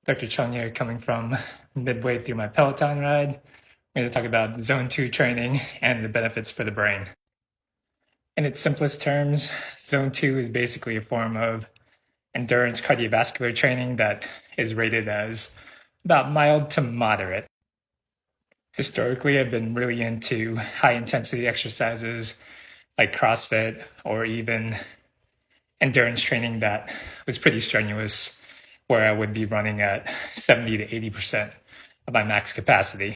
Dr. Chung here, coming from midway through my Peloton ride. I'm going to talk about Zone 2 training and the benefits for the brain. In its simplest terms, Zone 2 is basically a form of endurance cardiovascular training that is rated as about mild to moderate. Historically, I've been really into high intensity exercises like CrossFit or even endurance training that was pretty strenuous, where I would be running at 70 to 80% of my max capacity.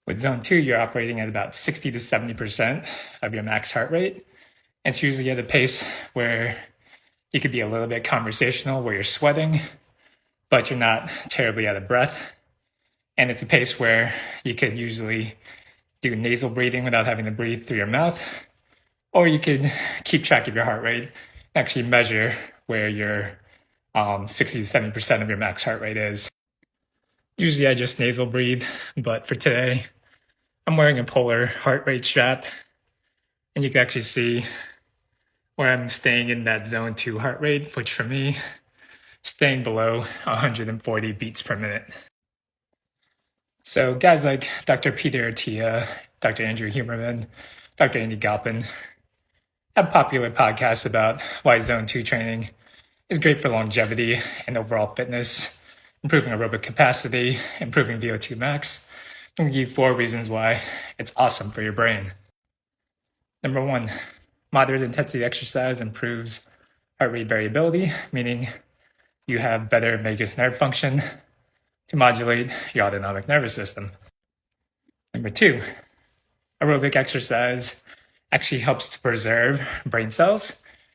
With Zone 2, you're operating at about 60 to 70% of your max heart rate. And it's usually at a pace where you could be a little bit conversational, where you're sweating, but you're not terribly out of breath. And it's a pace where you could usually do nasal breathing without having to breathe through your mouth, or you could keep track of your heart rate, actually measure where your 60 to 70% of your max heart rate is. Usually I just nasal breathe, but for today, I'm wearing a polar heart rate strap, and you can actually see where I'm staying in that Zone 2 heart rate, which for me, staying below 140 beats per minute. So guys like Dr. Peter Attia, Dr. Andrew Huberman, Dr. Andy Galpin have popular podcasts about why Zone 2 training is great for longevity and overall fitness, improving aerobic capacity, improving VO2 max. I'm going to give you 4 reasons why it's awesome for your brain. Number 1, moderate intensity exercise improves heart rate variability, meaning you have better vagus nerve function to modulate your autonomic nervous system. Number 2, aerobic exercise actually helps to preserve brain cells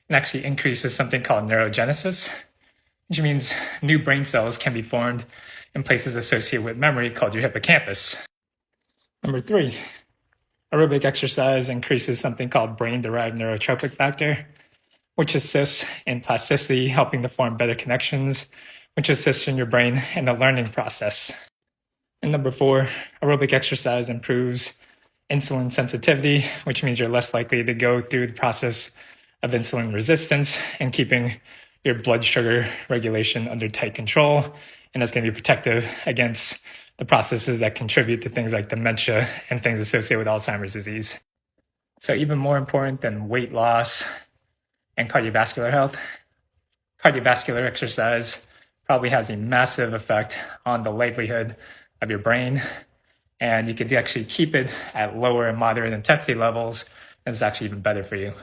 and actually increases something called neurogenesis, which means new brain cells can be formed in places associated with memory called your hippocampus. Number 3, aerobic exercise increases something called brain-derived neurotrophic factor, which assists in plasticity, helping to form better connections, which assists in your brain in the learning process. And number 4, aerobic exercise improves insulin sensitivity, which means you're less likely to go through the process of insulin resistance and keeping your blood sugar regulation under tight control. And that's going to be protective against the processes that contribute to things like dementia and things associated with Alzheimer's disease. So even more important than weight loss and cardiovascular health, cardiovascular exercise probably has a massive effect on the livelihood of your brain. And you can actually keep it at lower and moderate intensity levels, and it's actually even better for you.